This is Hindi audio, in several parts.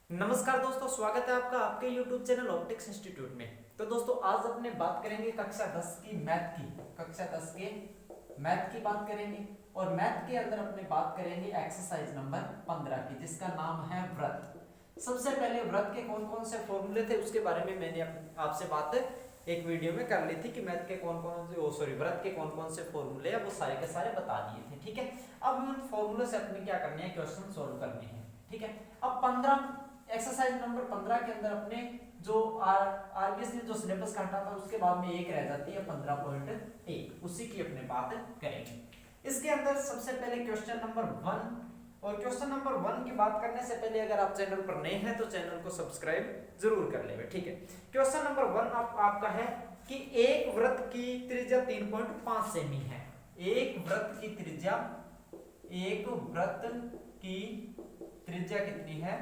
नमस्कार दोस्तों, स्वागत है आपका आपके YouTube चैनल ऑप्टिक्स इंस्टीट्यूट में। तो दोस्तों आज अपने बात करेंगे कक्षा 10 की मैथ की। कक्षा 10 के मैथ की बात करेंगे और मैथ के अंदर अपने बात करेंगे एक्सरसाइज नंबर 15 की, जिसका नाम है व्रत। सबसे पहले व्रत के कौन कौन से फॉर्मूले थे उसके बारे में मैंने आपसे बात एक वीडियो में कर ली थी कि मैथ के कौन कौन से व्रत के कौन कौन से फॉर्मूले हैं वो सारे के सारे बता दिए थे। ठीक है, अब उन फॉर्मूले से अपने क्या करने हैं, क्वेश्चन सोल्व करने हैं। ठीक है, अब 15 एक्सरसाइज नंबर 15 के अंदर अपने जो आरबीएस ने जो सिलेबस काटा था उसके बाद में एक रह जाती है 15.1, उसी की अपने बात करेंगे। इसके अंदर सबसे पहले क्वेश्चन नंबर 1, और क्वेश्चन नंबर 1 की बात करने से पहले अगर आप चैनल पर नए हैं तो चैनल को सब्सक्राइब जरूर कर लेंगे। ठीक है, क्वेश्चन नंबर 1 आपका है कि एक वृत्त की त्रिज्या 3.5 सेमी है। एक वृत्त की त्रिज्या कितनी है?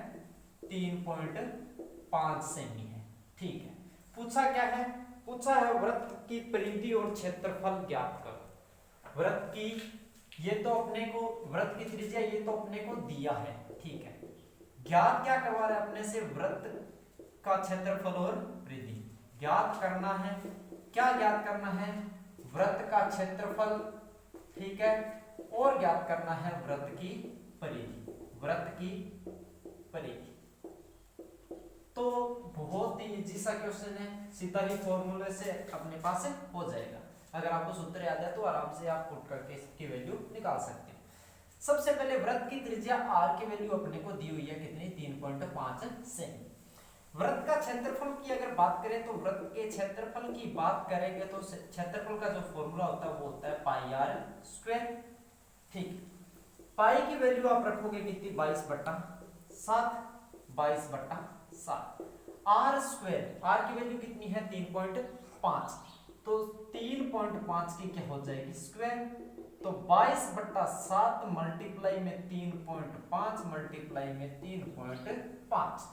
3.5 सेमी है। ठीक है, पूछा क्या है? पूछा है वृत्त की परिधि और क्षेत्रफल ज्ञात करो। वृत्त की वृत्त की त्रिज्या ये तो अपने को दिया है। ठीक है, ज्ञात क्या करवा रहा है अपने से? वृत्त का क्षेत्रफल और परिधि ज्ञात करना है। क्या ज्ञात करना है? वृत्त का क्षेत्रफल। ठीक है, और ज्ञात करना है वृत्त की परिधि। तो बहुत ही इजी सा क्वेश्चन है, सीधा ही फॉर्मूले से अपने पास हो जाएगा। अगर आपको सूत्र याद है तो आराम से आप पुट करके इसकी वैल्यू निकाल सकते हैं। सबसे पहले वृत्त की त्रिज्या r की वैल्यू अपने को दी हुई है कितनी? 3.5 सेमी। वृत्त का क्षेत्रफल की अगर बात करें तो वृत्त के क्षेत्रफल की बात करेंगे तो क्षेत्रफल का जो फॉर्मूला होता है वो होता है पाई आर स्क्वायर। ठीक, पाई की वैल्यू आप रखोगे कितनी? 22/7। 22/7 आर स्क्वायर, आर की वैल्यू कितनी है? 3.5। तो 3.5 की क्या हो जाएगी? स्क्वायर। तो 22/7 मल्टीप्लाई में 3.5 मल्टीप्लाई में 3.5।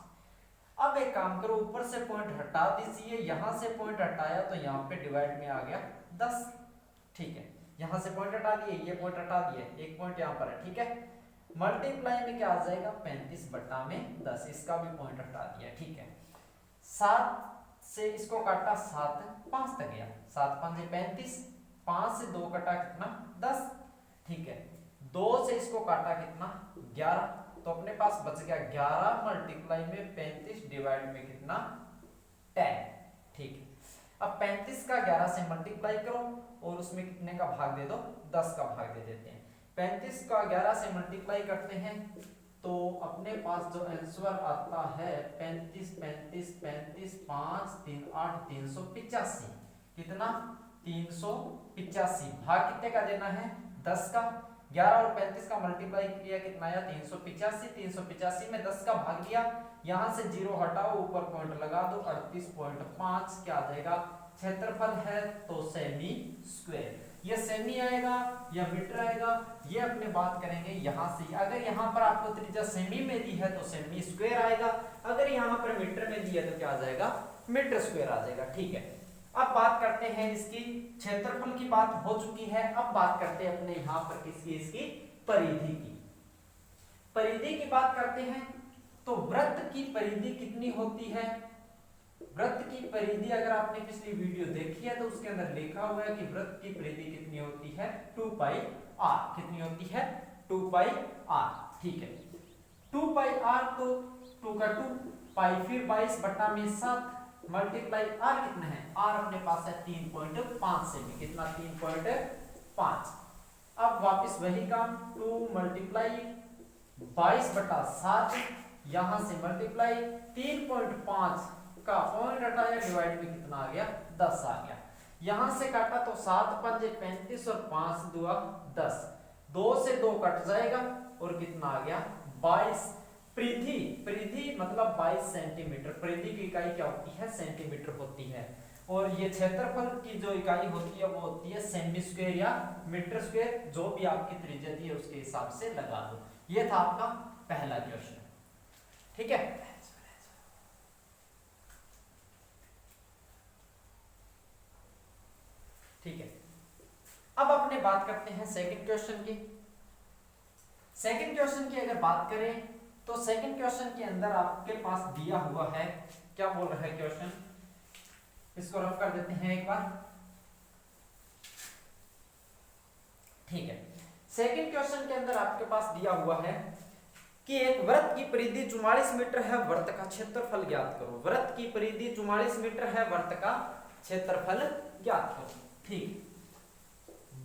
अब एक काम करो, ऊपर से पॉइंट हटा दीजिए। यहां से पॉइंट हटाया तो यहां पे डिवाइड में आ गया 10। ठीक है, यहां से पॉइंट हटा दिए, ये पॉइंट हटा दिए, एक पॉइंट यहां पर है। ठीक है, मल्टीप्लाई में क्या आ जाएगा? 35/10। इसका भी पॉइंट हटा दिया। ठीक है, 7 से इसको काटा, 7 5 तक गया, 7 5 35, 5 से 2 कटा कितना? 10। ठीक है, 2 से इसको काटा कितना? 11। तो अपने पास बच गया 11 मल्टीप्लाई में 35 डिवाइड में कितना? 10। ठीक है, अब 35 का 11 से मल्टीप्लाई करो और उसमें कितने का भाग दे दो? 10 का भाग दे देते हैं। 35 का 11 से मल्टीप्लाई करते हैं तो अपने पास जो आंसर आता है 35 35 35 5 3 8 385। कितना? 385। भाग कितने का देना है? 10 का। 11 और 35 का मल्टीप्लाई किया, कितना आया? 385। 385 में 10 का भाग दिया, यहां से 0 हटाओ, ऊपर पॉइंट लगा दो, 38.5 क्या आ जाएगा? क्षेत्रफल है तो सेमी स्क्वायर। ये सेमी आएगा या मीटर आएगा, ये अपने बात करेंगे यहां से। अगर यहां पर आपको त्रिज्या सेमी में दी है तो सेमी स्क्वायर आएगा, अगर यहां पर मीटर में दी है तो क्या आ जाएगा? मीटर स्क्वायर आ जाएगा। ठीक है, अब बात करते हैं इसकी क्षेत्रफल की बात हो चुकी है। अब बात करते हैं अपने यहां पर किसकी? इसकी परिधि की। परिधि की बात करते हैं तो वृत्त की परिधि कितनी होती है? वृत्त की परिधि अगर आपने पिछली वीडियो देखी है तो उसके अंदर लिखा हुआ है कि वृत्त की परिधि कितनी होती है? 2πr। कितनी होती है? 2πr। ठीक है, 2πr तो 2 का 2 पाई, फिर 22/7 मल्टीप्लाई r कितना है? r अपने पास है 3.5 सेमी। कितना? 3.5। अब वापस वही काम, 2 मल्टीप्लाई 22/7, यहां से मल्टीप्लाई 3.5 का पॉइंट हटाया, डिवाइड में कितना आ गया? 10 आ गया। यहां से काटा तो 7 5 35 और 5 2 10, 2 से 2 कट जाएगा और कितना आ गया? 22। परिधि मतलब 22 सेंटीमीटर। परिधि की इकाई क्या होती है? सेंटीमीटर होती है। और ये क्षेत्रफल की जो इकाई होती है वो होती है सेमी स्क्वायर या मीटर स्क्वायर। जो भी आपकी त्रिज्या दी है उसके हिसाब से लगा दो। ये था आपका पहला क्वेश्चन। ठीक है, ठीक है, अब अपने बात करते हैं सेकंड क्वेश्चन की। सेकंड क्वेश्चन की अगर बात करें तो सेकंड क्वेश्चन के अंदर आपके पास दिया हुआ है, क्या बोल रहा है क्वेश्चन, इसको रफ कर देते हैं एक बार। ठीक है, सेकंड क्वेश्चन के अंदर आपके पास दिया हुआ है कि एक वृत्त की परिधि 44 मीटर है, वृत्त का क्षेत्रफल ज्ञात करो। वृत्त की परिधि 44 मीटर है, वृत्त का क्षेत्रफल ज्ञात करो। ठीक,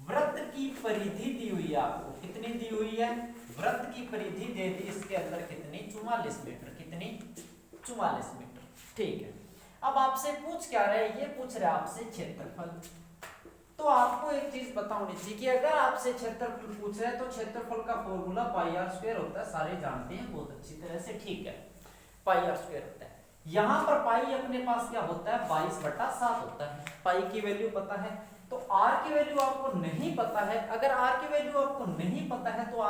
वृत्त की परिधि दी हुई है आपको, कितनी दी हुई है, वृत्त की परिधि दे दी इसके अंदर कितनी, 44 मीटर, कितनी, 44 मीटर। ठीक है, अब आपसे पूछ क्या रहे, ये पूछ रहे आपसे क्षेत्रफल। तो आपको एक चीज पता होनी चाहिए कि अगर आपसे क्षेत्रफल पूछ रहे हैं तो क्षेत्रफल का फॉर्मूला पाई आर स्क्वायर होता है, सारे जानते हैं बहुत अच्छी तरह से। ठीक है, पाई आर स्क्वायर होता है। यहाँ पर पाई अपने पास क्या होता है, 22/7 होता है। पाई की वैल्यू पता है, तो आर की वैल्यू आपको नहीं पता है। अगर आर की वैल्यू आपको नहीं पता है तो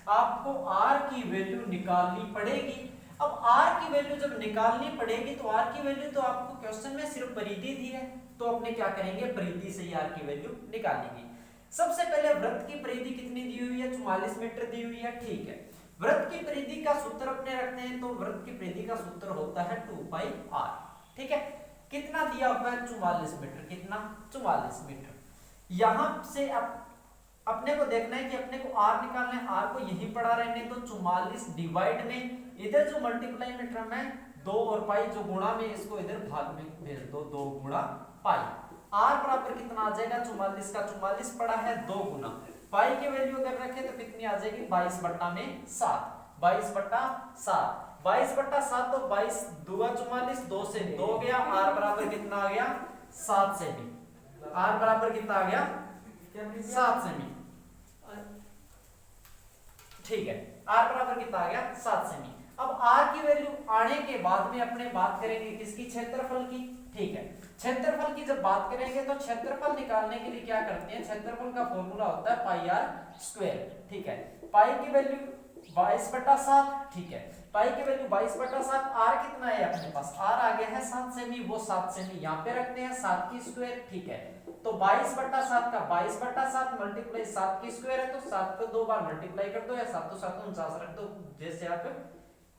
आपको आर की वैल्यू निकालनी पड़ेगी। अब आर की वैल्यू जब निकालनी पड़ेगी तो आर की वैल्यू तो आपको क्वेश्चन में सिर्फ परिधि दी है, तो अपने क्या करेंगे, परिधि से ही आर की वैल्यू निकालेंगे। सबसे पहले वृत्त की परिधि कितनी दी हुई है, 44 मीटर दी हुई है। ठीक है, वृत्त की परिधि का सूत्र अपने रखते हैं, तो वृत्त की परिधि का सूत्र होता है 2πr। ठीक है, कितना दिया हुआ है, 44 मीटर, कितना, 44 मीटर। यहां से अपने को देखना है कि अपने को आर निकालना है, आर को यही पड़ा रहने, तो 44 डिवाइड में इधर जो मल्टीप्लाई में टर्म है 2 और पाई जो गुणा में, इसको इधर भाग में भेज दो, 2 गुणा पाई। आर बराबर कितना आ जाएगा, 44 का 44 पड़ा है, 2 गुना पाई की वैल्यू अगर रखे तो कितनी आ जाएगी, 22/7, 22/7, 22/7 तो 22 दूगा 44, 2 से 2 गया, आर बराबर कितना आ गया, 7 सेमी। आर बराबर कितना आ गया, 7 सेमी। ठीक है, आर बराबर कितना आ गया, 7 सेमी। अब आर की वैल्यू आने के बाद में अपने बात करेंगे किसकी, क्षेत्रफल की। ठीक है, क्षेत्रफल की जब बात करेंगे तो क्षेत्रफल निकालने के लिए क्या करते हैं, क्षेत्रफल का फॉर्मूला होता है पाई आर स्क्वायर। ठीक है, पाई की वैल्यू 22/7। ठीक है, पाई की वैल्यू 22/7, आर कितना है अपने पास, आर आ गया है 7 सेमी, वो 7 सेमी यहाँ पे रखते हैं, 7 की स्क्वायर। ठीक है, तो 22/7 का 22/7 मल्टीप्लाई 7 की स्क्वायर है, तो 7 को 2 बार मल्टीप्लाई कर दो, या 7 तो 7 49 रख दो, जैसे आप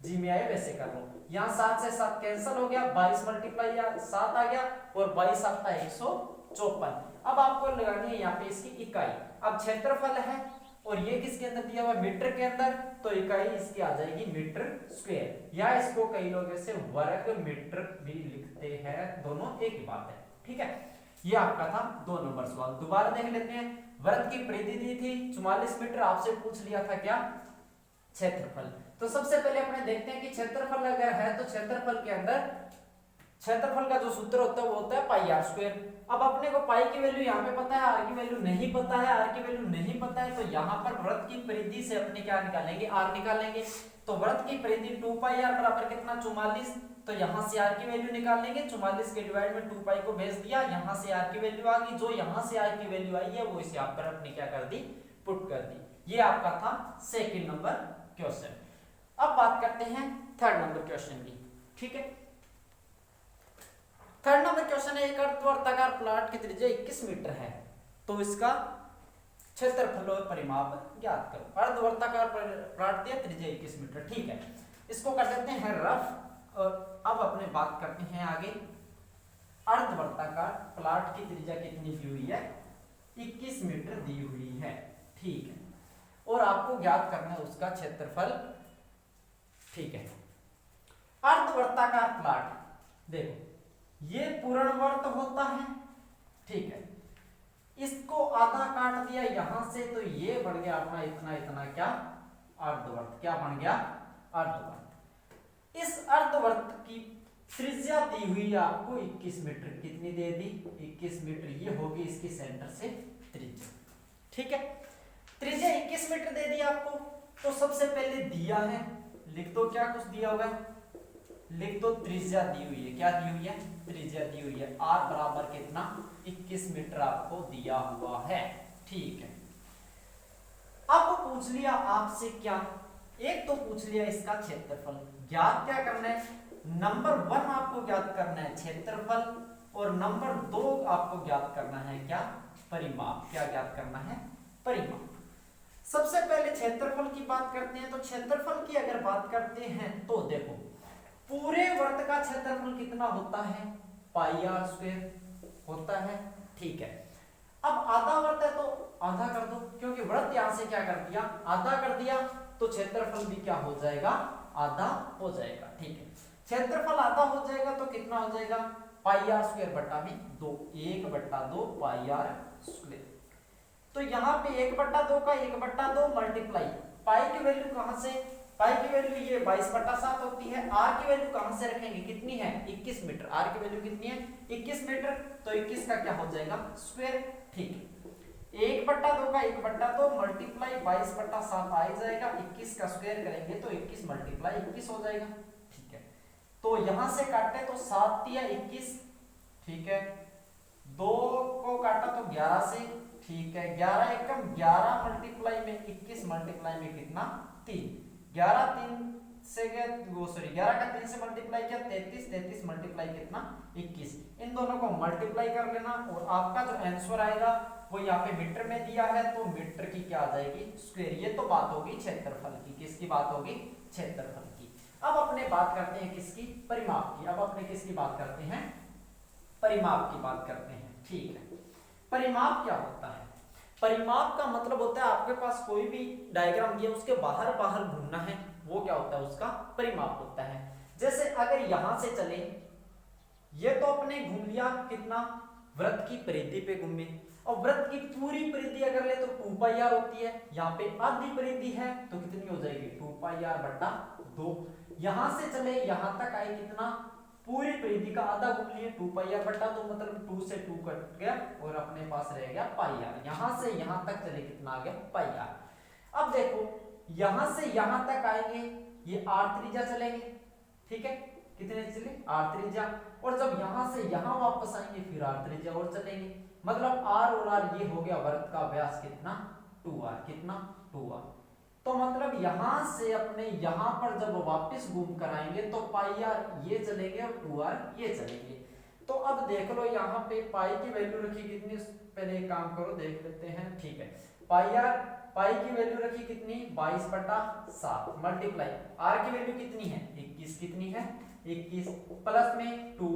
जी में आए वैसे कर लो। यहाँ 7 से 7 कैंसिल हो गया, 22 मल्टीप्लाई 7 आ गया, और 22 आपका 154। अब आपको लगानी है यहाँ पे इसकी इकाई। अब क्षेत्रफल है और ये किसके अंदर दिया हुआ, मीटर के अंदर, तो इकाई इसकी आ जाएगी मीटर स्क्वायर, या इसको कई लोग ऐसे वर्ग मीटर भी लिखते हैं, दोनों एक ही बात है। ठीक है, ये आपका था 2 नंबर सवाल। दोबारा देख लेते हैं, वृत्त की परिधि दी थी 44 मीटर, आपसे पूछ लिया था क्या, क्षेत्रफल। तो सबसे पहले अपने देखते हैं कि क्षेत्रफल अगर है तो क्षेत्रफल के अंदर क्षेत्रफल का जो सूत्र होता है वो होता है पाई आर स्क्वायर। अब अपने को पाई की वैल्यू यहाँ पे पता है, आर की वैल्यू नहीं पता है, आर की वैल्यू नहीं पता है, तो यहाँ पर वृत्त की परिधि से अपने क्या निकालेंगे, आर निकालेंगे। तो वृत्त की परिधि 2πr बराबर कितना, 44, तो यहाँ से आर की वैल्यू निकाल लेंगे, 44 के डिवाइड में 2π को भेज दिया, यहाँ से आर की वैल्यू आ गई, जो यहाँ से आर की वैल्यू आई है वो इसे आप पर अपने क्या कर दी, पुट कर दी। ये आपका था सेकंड नंबर क्वेश्चन। अब बात करते हैं थर्ड नंबर क्वेश्चन की। ठीक है, थर्ड नंबर क्वेश्चन है, एक अर्धवर्ताकार प्लॉट की त्रिज्या 21 मीटर है, तो इसका क्षेत्रफल और परिमाप ज्ञात करो। अर्धवर्ताकार प्लॉट दिया, त्रिज्या 21 मीटर। ठीक है, इसको कर देते हैं रफ, और अब अपने बात करते हैं आगे। अर्धवर्ताकार प्लॉट की त्रिज्या कितनी दी हुई है, 21 मीटर दी हुई है। ठीक है, और आपको ज्ञात करना है उसका क्षेत्रफल। ठीक है, अर्धवर्ताकार प्लॉट देखो, ये पूर्ण वर्त होता है। ठीक है, इसको आधा काट दिया यहां से, तो ये बन गया अपना इतना इतना क्या, अर्धवर्त। क्या बन गया, अर्धवर्त। इस अर्धवर्त की त्रिज्या दी हुई है आपको 21 मीटर। कितनी दे दी, 21 मीटर। ये होगी इसकी सेंटर से त्रिज्या। ठीक है, त्रिज्या 21 मीटर दे दी आपको। तो सबसे पहले दिया है, लिख दो क्या कुछ दिया हुआ है, लिख दो त्रिज्या दी हुई है। क्या दी हुई है, त्रिज्या दी हुई है। r बराबर कितना, 21 मीटर आपको दिया हुआ है। ठीक है, अब पूछ लिया आपसे क्या, एक तो पूछ लिया इसका क्षेत्रफल। ज्ञात क्या करना है, नंबर 1 आपको ज्ञात करना है क्षेत्रफल, और नंबर 2 आपको ज्ञात करना है क्या, परिमाप। क्या ज्ञात करना है, परिमाप। सबसे पहले क्षेत्रफल की बात करते हैं। तो क्षेत्रफल की अगर बात करते हैं तो देखो पूरे वर्त का क्षेत्रफल कितना होता है, पाई आर स्क्वायर होता है। ठीक है, अब आधा वर्त है तो आधा कर दो, क्योंकि वर्त यहां से क्या कर दिया, आधा कर दिया, तो क्षेत्रफल भी क्या हो जाएगा, आधा हो जाएगा। ठीक है, क्षेत्रफल आधा हो जाएगा तो कितना हो जाएगा, पाई आर स्क्वायर बटा में 2, 1/2 पाई आर स्क्वायर। तो यहाँ पे 1/2 का 1/2 मल्टीप्लाई पाई की वैल्यू कहां से, पाई की वैल्यू ये 22/7 होती है। आर की वैल्यू कहां से रखेंगे, कितनी है, 21 मीटर। आर की वैल्यू कितनी है, 21 मीटर, तो 21 का क्या हो जाएगा, स्क्वायर। ठीक है, 1/2 का 1/2 मल्टीप्लाई 22/7 आ जाएगा, 21 का स्क्वायर करेंगे तो 21 मल्टीप्लाई 21 हो जाएगा। ठीक है, तो यहां से काटे तो 7 या 21, ठीक है, 2 को काटा तो 11 से, ठीक है, 11 एकम 11 मल्टीप्लाई में 21 मल्टीप्लाई में कितना, 3, 11 3 से गया वो सॉरी 11 का 3 से मल्टीप्लाई किया 33, 33 मल्टीप्लाई कितना, 21। इन दोनों को मल्टीप्लाई कर लेना और आपका जो आंसर आएगा वो यहाँ पे मीटर में दिया है, तो मीटर की क्या आ जाएगी, स्क्वायर। ये तो बात होगी क्षेत्रफल की, किसकी बात होगी, क्षेत्रफल की। अब अपने बात करते हैं किसकी, परिमाप की। अब अपने किसकी बात करते हैं, परिमाप की बात करते हैं। ठीक है, परिमाप क्या होता है, परिमाप का मतलब होता है आपके पास कोई भी डायग्राम दिया उसके बाहर बाहर घूमना है, वो क्या होता है, उसका परिमाप होता है। जैसे अगर यहां से चले, ये तो अपने घूम लिया कितना, वृत्त की परिधि पे घूमे, और वृत्त की पूरी परिधि अगर ले तो 2 पाई आर होती है, यहाँ पे आधी परिधि है तो कितनी हो जाएगी, 2 पाई आर बटा 2। यहां से चले यहां तक आए कितना, पूरी परिधि का आधा घूम लिए, 2 पाई आर बटा 2, मतलब 2 से 2 कट गया और अपने पास रह गया पाई आर। यहां से यहां तक चले कितना आ गया, पाई आर। अब देखो यहां से यहां तक आएंगे, ये आर त्रिज्या चलेंगे, ठीक है, कितने चले, आर त्रिज्या, और जब यहां से यहां वापस आएंगे फिर आर त्रिज्या और चलेंगे, मतलब आर और आर ये हो गया वर्त का व्यास कितना, 2r, कितना, 2r। तो मतलब यहां से अपने यहां पर जब वापस घूम कर आएंगे तो पाई आर ये चलेंगे और 2r ये चलेंगे। तो अब देख लो यहाँ पे पाई की वैल्यू रखी कितनी, पहले एक काम करो देख लेते हैं। ठीक है, पाई की वैल्यू रखी कितनी, 22/7 मल्टीप्लाई आर की वैल्यू कितनी है, 21, कितनी है, 21, प्लस में 2,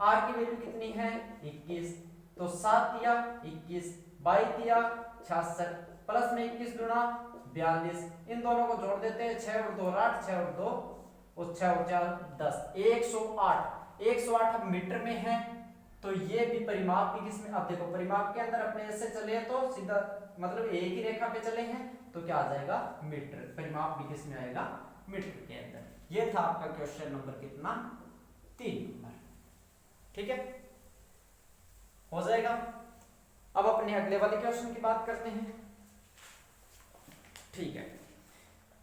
आर की वैल्यू कितनी है, 21, तो 7 दिया 21, 22 दिया 66, प्लस में 21 गुणा 42, इन दोनों को जोड़ देते हैं, 6 और 2 8, 6 और 2 और 6 और 4 10, 108, 108 अब मीटर में है, तो ये भी परिमाप भी किसमें, अब देखो परिमाप के अंदर अपने ऐसे चले तो सीधा मतलब एक ही रेखा पे चले हैं तो क्या आ जाएगा, मीटर। परिमाप भी किसमें आएगा, मीटर के अंदर। ये था आपका क्वेश्चन नंबर कितना, 3 नंबर। ठीक है, हो जाएगा। अब अपने अगले वाले क्वेश्चन की बात करते हैं। ठीक है,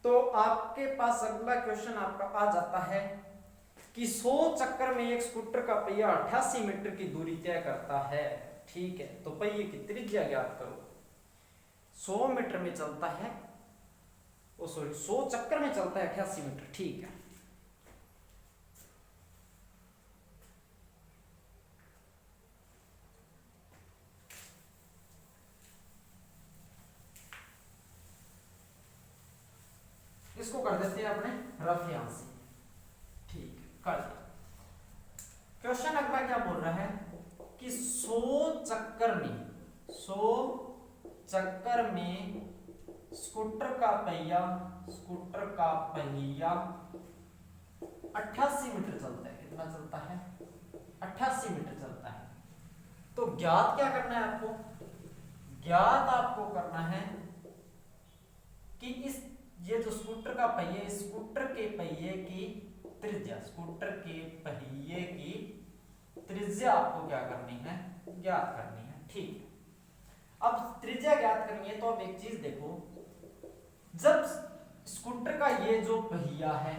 तो आपके पास अगला क्वेश्चन आपका आ जाता है कि 100 चक्कर में एक स्कूटर का पहिया 88 मीटर की दूरी तय करता है। ठीक है, तो पहिए की त्रिज्या ज्ञात करो। 100 मीटर में चलता है, ओ सॉरी 100 चक्कर में चलता है 88 मीटर। ठीक है, इसको कर देते हैं अपने रफ यहां से। ठीक है, कर दिया। क्वेश्चन अगला क्या बोल रहा है कि 100 चक्कर में स्कूटर का पहिया 88 मीटर चलता है। कितना चलता है, 88 मीटर चलता है। तो ज्ञात क्या करना है आपको, ज्ञात आपको करना है कि इस ये जो स्कूटर का पहिया, स्कूटर के पहिए की त्रिज्या, स्कूटर के पहिए की त्रिज्या आपको क्या करनी है, ज्ञात करनी है। ठीक है, अब त्रिज्या ज्ञात करनी है तो अब एक चीज देखो, जब स्कूटर का ये जो पहिया है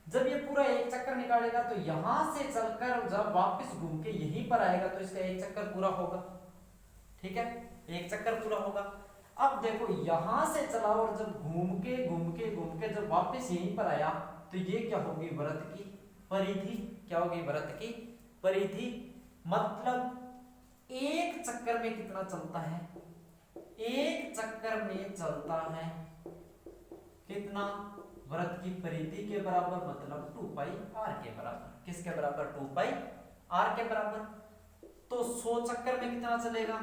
जब ये पूरा एक चक्कर निकालेगा तो यहां से चलकर जब वापस घूम के यहीं पर आएगा तो इसका एक चक्कर पूरा होगा। ठीक है, एक चक्कर पूरा होगा। अब देखो यहां से चला और जब घूम के जब वापस यहीं पर आया तो ये क्या होगी, वृत्त की परिधि। क्या होगी, वृत्त की परिधि। मतलब एक चक्कर में कितना चलता है, एक चक्कर में चलता है कितना, वृत्त की परिधि के बराबर, मतलब 2 पाई r के बराबर। किसके बराबर? 2 पाई r के बराबर। तो 100 चक्कर में कितना चलेगा?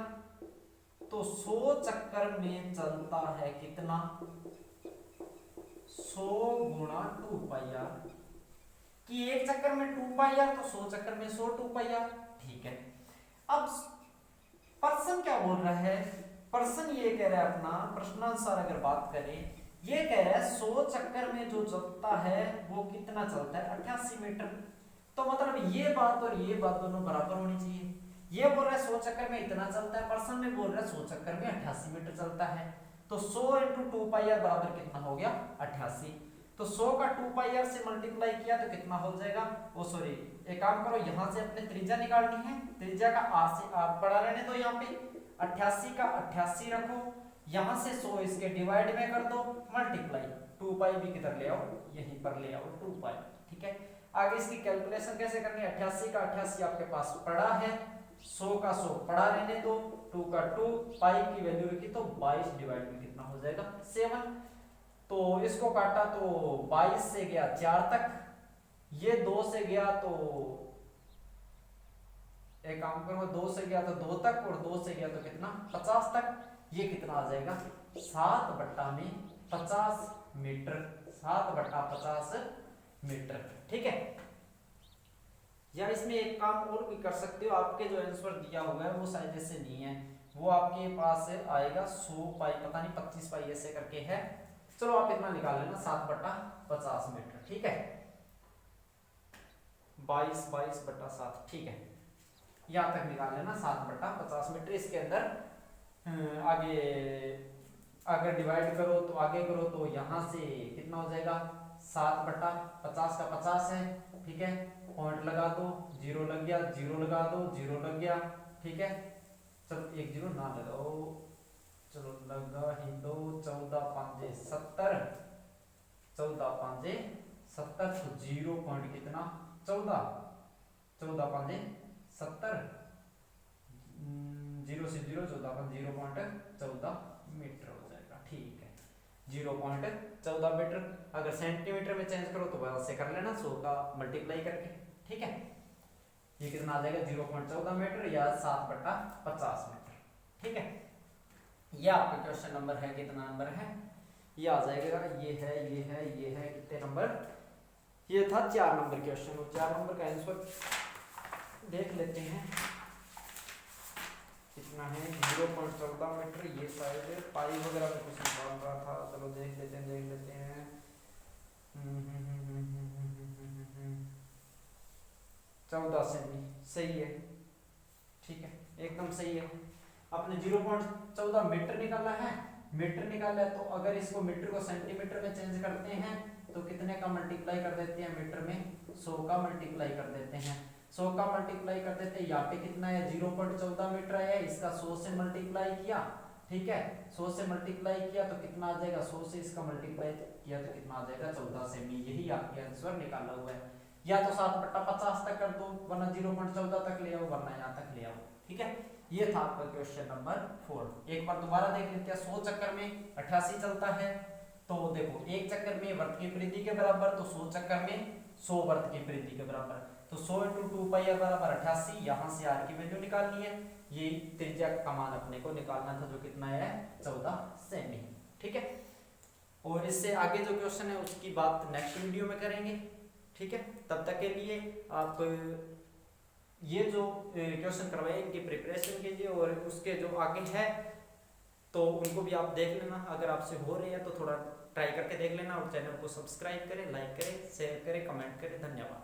तो 100 चक्कर में चलता है कितना? 100 गुणा 2 पाई r, कि एक चक्कर में 2 पाई r, तो 100 चक्कर में 100 2 पाई r। ठीक है। अब पर्सन क्या बोल रहा है? पर्सन ये कह रहा है, अपना प्रश्नानुसार अगर बात करें, ये कह रहा है 100 चक्कर में जो चलता है वो कितना चलता है? 88 मीटर। तो मतलब ये बात और ये बात दोनों बराबर होनी चाहिए। ये बोल रहा है 100 चक्कर में इतना चलता है, पर्सन में बोल रहा है 100 चक्कर में 88 मीटर चलता है। तो 100 × 2 पाई r बराबर कितना हो गया? 88। तो 100 का 2 पाई r से मल्टीप्लाई किया तो कितना हो जाएगा? ओ सॉरी, एक काम करो, यहाँ से अपने त्रिज्या निकालनी है, त्रिज्या का r से r पड़ा रहने दो। यहाँ पे 88 का 88 रखो, यहाँ से 100 इसके डिवाइड में कर दो, मल्टीप्लाई 2 पाई भी किधर ले आओ? यहीं पर ले आओ 2 पाई। ठीक है। आगे इसकी कैलकुलेशन कैसे करनी है? 88 का 88 आपके पास पड़ा है, 100 का 100 पड़ा रहने दो, 2 का 2, पाई की वैल्यू रखी तो 22 डिवाइड में कितना हो जाएगा? 7। तो इसको काटा तो 22 से गया 4 तक, ये 2 से गया तो एक काम करो, 2 से गया तो 2 तक, और 2 से गया तो कितना? 50 तक। ये कितना आ जाएगा? 7/50 मीटर, 7/50 मीटर। ठीक है। या इसमें एक काम और भी कर सकते हो, आपके जो आंसर दिया हुआ है वो शायद ऐसे नहीं है, वो आपके पास आएगा 100 पाई, पता नहीं 25 पाई ऐसे करके है। चलो आप इतना निकाल लेना, 7/50 मीटर। ठीक है। 22/7। ठीक है, यहाँ तक निकाल लेना 7/50 मीटर। इसके अंदर आगे अगर डिवाइड करो तो आगे करो तो यहाँ से कितना हो जाएगा? 7/50 का 50 है। ठीक है। पॉइंट लगा दो, 0 लग गया, 0 लगा दो, 0 लग गया। ठीक है। चलो 1 0 ना लगाओ, चलो लगा ही दो। 14×5 = 70, 14×5 = 70। तो 0 पॉइंट कितना? 14, 14×5 = 70, 0 से 0, 0.14 मीटर हो जाएगा। ठीक है, 0.14 मीटर। अगर सेंटीमीटर में चेंज करो तो बस से कर लेना, 100 का मल्टीप्लाई करके। ठीक है। ये कितना आ जाएगा? 0.14 मीटर या 7/50 मीटर। ठीक है। ये आपका क्वेश्चन नंबर है, कितना नंबर है? ये आ जाएगा, ये है, ये है, ये है, कितने नंबर? ये था 4 नंबर क्वेश्चन। और 4 नंबर का आंसर देख लेते हैं कितना है। 0.14 मीटर। ये शायद पाई वगैरह में कुछ निकाल रहा था, चलो देख लेते हैं, देख लेते हैं। 14 सेमी सही है। ठीक है, एकदम सही है। आपने 0.14 मीटर निकाला है, मीटर निकाला है, तो अगर इसको मीटर को सेंटीमीटर में चेंज करते हैं तो कितने का मल्टीप्लाई कर देते हैं मीटर में? 100 का मल्टीप्लाई कर देते हैं, 100 का मल्टीप्लाई कर देते हैं। यहाँ पे कितना है? 0.14 मीटर है, इसका 100 से मल्टीप्लाई किया। ठीक है, 100 से मल्टीप्लाई किया तो कितना आ जाएगा? 100 से इसका मल्टीप्लाई किया तो कितना आ जाएगा? 14 सेमी। यही आपके आंसर निकाला हुआ है। या तो 7/50 तक कर दो, वरना 0.14 तक ले आओ, वरना यहाँ तक ले आओ। ठीक है। ये था आपका क्वेश्चन नंबर 4। एक बार दोबारा देख लेते हैं। 100 चक्कर में 88 चलता है, तो देखो एक चक्कर में वृत्त की परिधि के बराबर, तो 100 चक्कर में 100 वृत्त की परिधि के बराबर, तो 100 × 2 पाई r बराबर 88। यहाँ से r की वैल्यू निकालनी है, ये त्रिज्या का मान अपने को निकालना था, जो कितना है? 14 सेमी। ठीक है। और इससे आगे जो क्वेश्चन है उसकी बात नेक्स्ट वीडियो में करेंगे। ठीक है। तब तक के लिए आप ये जो क्वेश्चन करवाए इनकी प्रिपरेशन कीजिए, और उसके जो आगे है तो उनको भी आप देख लेना। अगर आपसे हो रहे हैं तो थोड़ा ट्राई करके देख लेना, और चैनल को सब्सक्राइब करें, लाइक करें, शेयर करें, कमेंट करें। धन्यवाद।